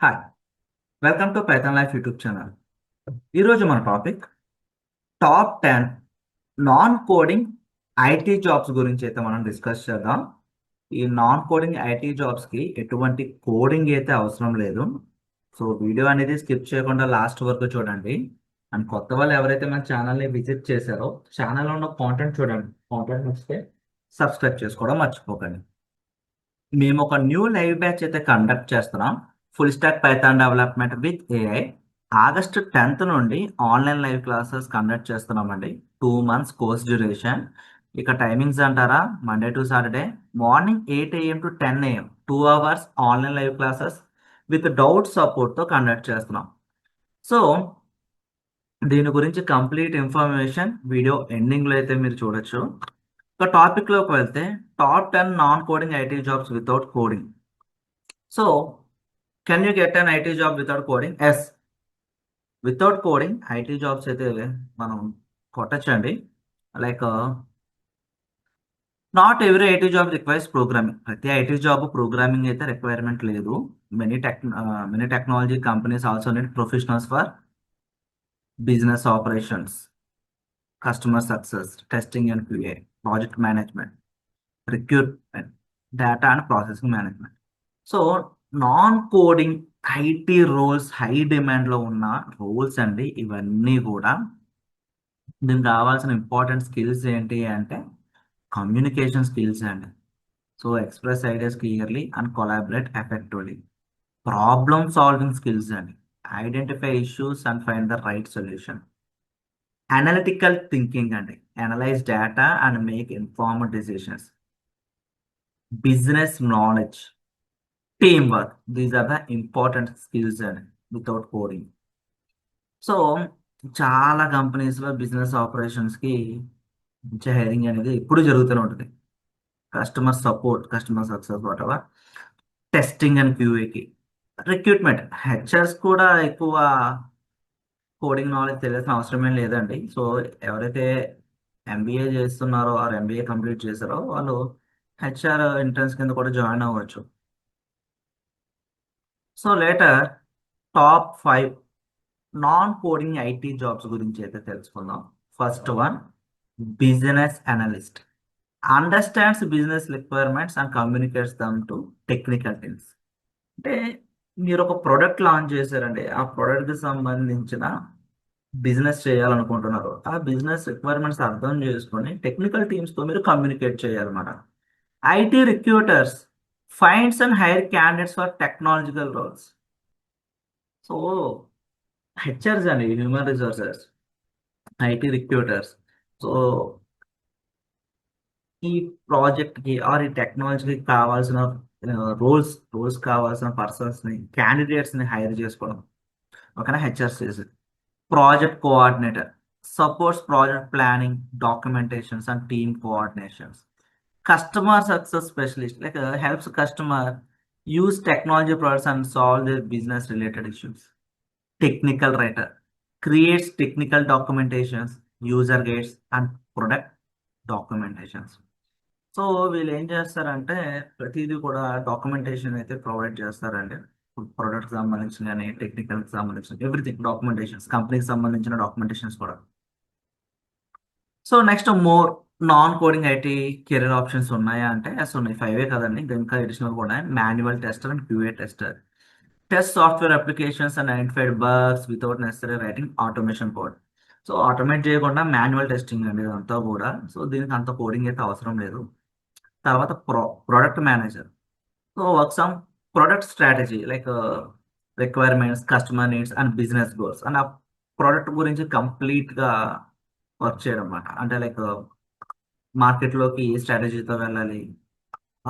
Hi, welcome to Python life YouTube channel. ఈరోజు మన topic top 10 non coding IT jobs గురించి అయితే మనం డిస్కస్ చేద్దాం. ఈ నాన్ కోడింగ్ ఐటీ జాబ్స్కి ఎటువంటి కోడింగ్ అయితే అవసరం లేదు. సో వీడియో అనేది స్కిప్ చేయకుండా లాస్ట్ వరకు చూడండి. అండ్ కొత్త వాళ్ళు ఎవరైతే మన ఛానల్ని విజిట్ చేశారో ఛానల్లో ఉన్న కాంటెంట్ చూడండి. కాంటెంట్ నచ్చితే సబ్స్క్రైబ్ చేసుకోవడం మర్చిపోకండి. మేము ఒక న్యూ లైవ్ బ్యాచ్ అయితే కండక్ట్ చేస్తున్నాం. Full stack Python development with AI. August 10th నుండి ఆన్లైన్ లైవ్ క్లాసెస్ కండక్ట్ చేస్తున్నామండి. 2 months కోర్స్ డ్యూరేషన్. ఇక టైమింగ్స్ అంటారా, Monday to Saturday morning 8 AM to 10 AM 2 hours online live classes with doubt సపోర్ట్తో conduct చేస్తున్నాం. So దీని గురించి complete information video ఎండింగ్లో అయితే మీరు చూడొచ్చు. ఒక టాపిక్లోకి వెళ్తే top 10 non coding IT jobs without coding. So can you get an IT job without coding? Yes, without coding IT jobs అయితే మనం కొట్టచ్చండి. Like not every IT job requires programming. ప్రతి ఐటీ జాబ్ ప్రోగ్రామింగ్ అయితే requirement లేదు. Many technology companies also need professionals for business operations, customer success, testing and QA, project management, recruitment, data and processing management. So non coding IT roles high డిమాండ్లో ఉన్న roles అండి ఇవన్నీ కూడా. దీనికి కావాల్సిన important skills ఏంటి అంటే communication skills అండి. So express ideas clearly and collaborate effectively. Problem solving skills అండి. Identify issues and find the right solution. Analytical thinking అండి. Analyze data and make informed decisions. Business knowledge, team work. These are the important skills అండి without coding. So చాలా కంపెనీస్లో business ఆపరేషన్స్కి మంచి hiring అనేది ఎప్పుడు జరుగుతూనే ఉంటుంది. Customer support, customer success, whatever, testing and క్యూఏకి, రిక్రూట్మెంట్. హెచ్ఆర్స్ కూడా ఎక్కువ కోడింగ్ నాలెడ్జ్ తెలియాల్సిన అవసరమే లేదండి. సో ఎవరైతే ఎంబీఏ చేస్తున్నారో ఆర్ ఎంబీఏ కంప్లీట్ చేశారో వాళ్ళు హెచ్ఆర్ ఇంటర్న్స్ కింద కూడా జాయిన్ అవ్వచ్చు. So later top 5 non coding IT jobs గురించి అయితే తెలుసుకుందాం. First one, business analyst. Understands business requirements and communicates them to technical teams. అంటే మీరు ఒక ప్రోడక్ట్ లాంచ్ చేశారండి, ఆ ప్రోడక్ట్కి సంబంధించిన బిజినెస్ చేయాలనుకుంటున్నారు. ఆ బిజినెస్ రిక్వైర్మెంట్స్ అర్థం చేసుకొని టెక్నికల్ టీమ్స్తో మీరు కమ్యూనికేట్ చేయాలన్నమాట. IT recruiters finds and hire candidates for technological roles. So HRs అండి, human resources, IT recruiters. So ఈ ప్రాజెక్ట్కి ఆర్ ఈ టెక్నాలజీకి కావాల్సిన రోల్స్ కావాల్సిన పర్సన్స్ని, క్యాండిడేట్స్ని హైర్ చేసుకోవడం. ఓకేనా? హెచ్ఆర్స్ చేసి project coordinator supports project planning, documentations and team coordinations. Customer success specialist like helps customer use technology products and solve their business related issues. Technical writer creates technical documentations, user guides and product documentations. So వీళ్ళు ఏం చేస్తారంటే ప్రతిదీ కూడా documentation అయితే provide చేస్తారండి. ప్రొడక్ట్కి సంబంధించిన కానీ టెక్నికల్కి సంబంధించిన ఎవ్రీథింగ్ డాక్యుమెంటేషన్స్, కంపెనీకి సంబంధించిన డాక్యుమెంటేషన్స్ కూడా. So next more non coding IT career options ఉన్నాయా అంటే ఎస్ ఉన్నాయి. 5 కదండి, ఇంకా అడిషనల్ కూడా ఉన్నాయి. Manual tester and QA tester. Test software applications and identified bugs without necessary writing automation code. So automate చేయకుండా మాన్యువల్ టెస్టింగ్ అండి ఇదంతా కూడా. సో దీనికి అంత కోడింగ్ అయితే అవసరం లేదు. తర్వాత product manager. So work some product strategy like requirements, customer needs and business goals and ఆ ప్రోడక్ట్ గురించి కంప్లీట్గా వర్క్ చేయడం అన్నమాట. అంటే లైక్ మార్కెట్లోకి ఏ స్ట్రాటజీతో వెళ్ళాలి,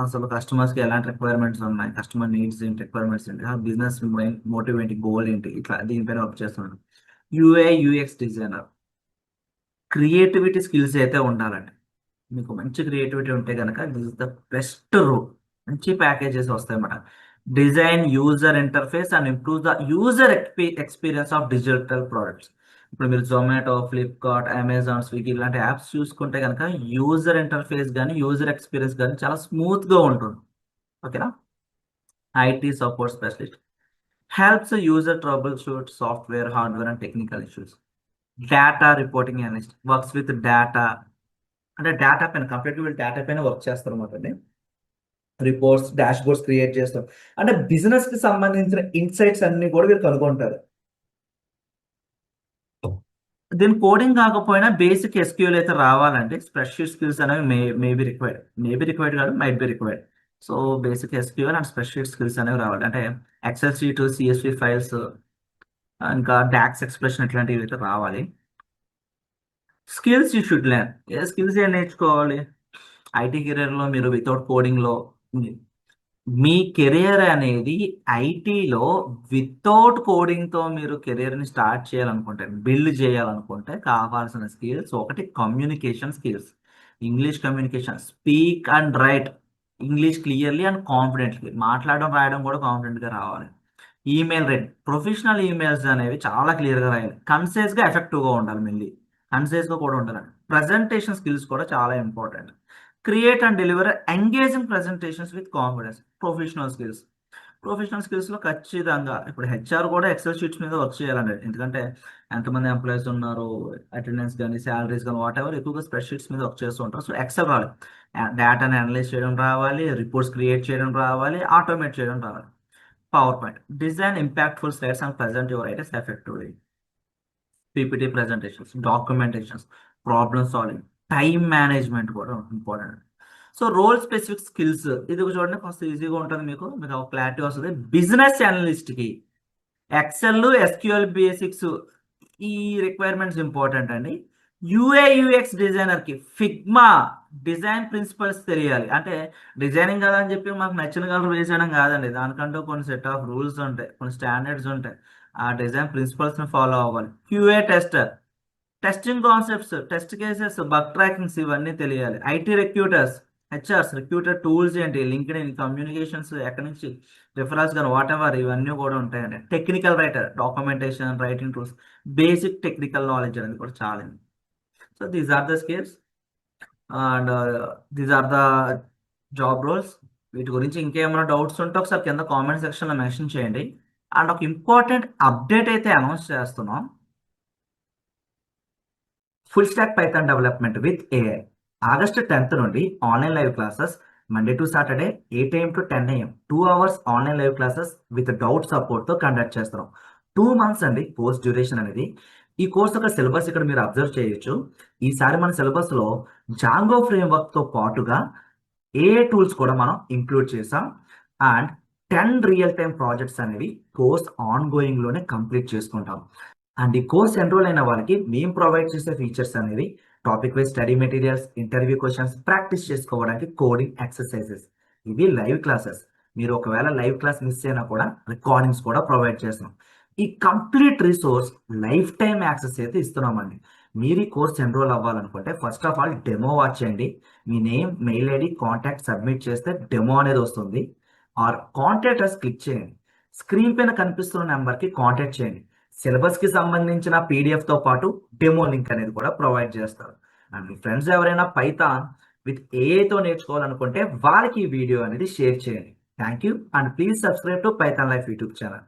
అసలు కస్టమర్స్కి ఎలాంటి రిక్వైర్మెంట్స్ ఉన్నాయి, కస్టమర్ నీడ్స్ ఏంటి, రిక్వైర్మెంట్స్ ఏంటి, ఆ బిజినెస్ మోటివ్ ఏంటి, గోల్ ఏంటి, ఇట్లా దీనిపైన వర్క్ చేస్తున్నాడు. UI UX designer. Creativity skills అయితే ఉండాలండి. మీకు మంచి క్రియేటివిటీ ఉంటే కనుక this is the best route. మంచి ప్యాకేజెస్ వస్తాయి అన్నమాట. Design user interface and improve the user experience of digital products. ఇప్పుడు మీరు జొమాటో, ఫ్లిప్కార్ట్, అమెజాన్, స్విగ్గీ ఇలాంటి యాప్స్ చూసుకుంటే కనుక యూజర్ ఇంటర్ఫేస్ కానీ యూజర్ ఎక్స్పీరియన్స్ కానీ చాలా స్మూత్గా ఉంటుంది. ఓకేనా? IT support specialist. helps the user troubleshoot software, hardware, and technical issues. Data reporting analyst works with data. అంటే డేటా పైన కంప్లీట్గా వీళ్ళు డేటా పైన వర్క్ చేస్తారు అన్నమాట. రిపోర్ట్స్ డాష్ బోర్డ్స్ క్రియేట్ చేస్తారు. అంటే బిజినెస్ కి సంబంధించిన ఇన్సైట్స్ అన్ని కూడా వీళ్ళు కనుగొంటారు. దీని కోడింగ్ కాకపోయినా బేసిక్ ఎస్క్యూఎల్ అయితే రావాలంటే స్ప్రెడ్షీట్ స్కిల్స్ అనేవి మేబీ రిక్వైర్డ్ కాదు, might be required. So basic SQL and spreadsheet skills అనేవి రావాలి. అంటే ఎక్సెల్ షీట్, సిఎస్వి ఫైల్స్, ఇంకా డాక్స్ ఎక్స్ప్రెషన్ ఇట్లాంటివి అయితే రావాలి. Skills you should learn. A skills ఏం నేర్చుకోవాలి? ఐటీ కెరీర్లో మీరు వితౌట్ కోడింగ్లో మీ కెరియర్ అనేది ఐటీలో వితౌట్ కోడింగ్తో మీరు కెరియర్ని స్టార్ట్ చేయాలనుకుంటే, బిల్డ్ చేయాలనుకుంటే కావాల్సిన స్కిల్స్ ఒకటి communication skills. English communication, speak and right English clearly and confidently. మాట్లాడడం రాయడం కూడా కాన్ఫిడెంట్గా రావాలి. ఈమెయిల్ రైట్, ప్రొఫెషనల్ ఈమెయిల్స్ అనేవి చాలా క్లియర్గా రాయాలి. కన్సైజ్గా ఎఫెక్టివ్గా ఉండాలి. మళ్ళీ కన్సైజ్గా కూడా ఉండాలి. ప్రజెంటేషన్ స్కిల్స్ కూడా చాలా important. Create and deliver engaging presentations with confidence. Professional స్కిల్స్లో ఖచ్చితంగా ఇప్పుడు హెచ్ఆర్ కూడా ఎక్సెల్ షీట్స్ మీద వర్క్ చేయాలండి. ఎందుకంటే ఎంతమంది ఎంప్లాయీస్ ఉన్నారు, అటెండెన్స్ కానీ శాలరీస్ కానీ వాట్ ఎవర్, ఎక్కువగా స్ప్రెడ్ షీట్స్ మీద వర్క్ చేస్తూ ఉంటారు. సో ఎక్సెల్ రావాలి, డేటాని అనలైజ్ చేయడం రావాలి, రిపోర్ట్స్ క్రియేట్ చేయడం రావాలి, ఆటోమేట్ చేయడం రావాలి. PowerPoint, design impactful slides and present your ideas effectively. PPT presentations, documentations, problem solving, time management కూడా important. So role specific skills ఇది చూడండి, ఫస్ట్ ఈజీగా ఉంటుంది. మీకు మీకు ఒక క్లారిటీ వస్తుంది. బిజినెస్ అనలిస్ట్కి ఎక్సెల్, ఎస్క్యూఎల్ బేసిక్స్, ఈ రిక్వైర్మెంట్స్ ఇంపార్టెంట్ అండి. యూఏ/యూఎక్స్ డిజైనర్కి ఫిగ్మా డిజైన్ ప్రిన్సిపల్స్ తెలియాలి. అంటే డిజైనింగ్ కదా అని చెప్పి మాకు నచ్చిన కలర్ వేసేయడం కాదండి. దానికంటూ కొన్ని సెట్ ఆఫ్ రూల్స్ ఉంటాయి, కొన్ని స్టాండర్డ్స్ ఉంటాయి. ఆ డిజైన్ ప్రిన్సిపల్స్ని ఫాలో అవ్వాలి. QA tester, testing concepts, test cases, bug trackings ఇవన్నీ తెలియాలి. IT recruiters, HRs recruiter tools ఏంటి, లింక్డ్ ఇన్, కమ్యూనికేషన్స్ ఎక్కడి నుంచి, రిఫరల్స్ కానీ వాట్ ఎవర్ ఇవన్నీ కూడా ఉంటాయండి. Technical writer, documentation, writing tools, basic technical knowledge అనేది కూడా చాలా. So these are the skills and these are the job roles. వీటి గురించి ఇంకేమైనా డౌట్స్ ఉంటే ఒకసారి కింద కామెంట్ సెక్షన్లో మెన్షన్ చేయండి. అండ్ ఒక ఇంపార్టెంట్ అప్డేట్ అయితే అనౌన్స్ చేస్తున్నాం. Full stack Python development with AI. August 10th నుండి online live classes, Monday to Saturday 8 AM to 10 AM, 2 hours online live classes with doubt సపోర్ట్తో కండక్ట్ చేస్తున్నాం. 2 months అండి course duration అనేది. ఈ course యొక్క syllabus ఇక్కడ మీరు అబ్జర్వ్ చేయొచ్చు. ఈసారి మన సిలబస్లో జాంగో ఫ్రేమ్వర్క్తో పాటుగా ఏఐ టూల్స్ కూడా మనం ఇంక్లూడ్ చేసాం. అండ్ 10 రియల్ టైమ్ ప్రాజెక్ట్స్ అనేవి కోర్స్ ఆన్ గోయింగ్లోనే కంప్లీట్ చేసుకుంటాం. అండ్ ఈ కోర్స్ ఎన్రోల్ అయిన వాళ్ళకి మేము ప్రొవైడ్ చేసే ఫీచర్స్ అనేవి topic wise study materials, interview questions, practice చేసుకోవడానికి కోడింగ్ ఎక్సర్సైజెస్. ఇవి లైవ్ క్లాసెస్. మీరు ఒకవేళ లైవ్ క్లాస్ మిస్ అయినా కూడా రికార్డింగ్స్ కూడా ప్రొవైడ్ చేస్తున్నాం. ఈ complete resource life time access అయితే ఇస్తున్నామండి. మీరు ఈ కోర్స్ ఎన్రోల్ అవ్వాలనుకుంటే first of all demo watch చేయండి. మీ name, mail ID, contact submit చేస్తే డెమో అనేది వస్తుంది. ఆర్ కాంటాక్ట్ అస్ క్లిక్ చేయండి. స్క్రీన్ పైన కనిపిస్తున్న నెంబర్కి కాంటాక్ట్ చేయండి. సిలబస్ కి సంబంధించిన పీడిఎఫ్ తో పాటు డెమో లింక్ అనేది కూడా ప్రొవైడ్ చేస్తారు. అండ్ మీ ఫ్రెండ్స్ ఎవరైనా పైథాన్ విత్ ఏఐతో నేర్చుకోవాలనుకుంటే వాళ్ళకి ఈ వీడియో అనేది షేర్ చేయండి. Thank you and please subscribe to Python life YouTube channel.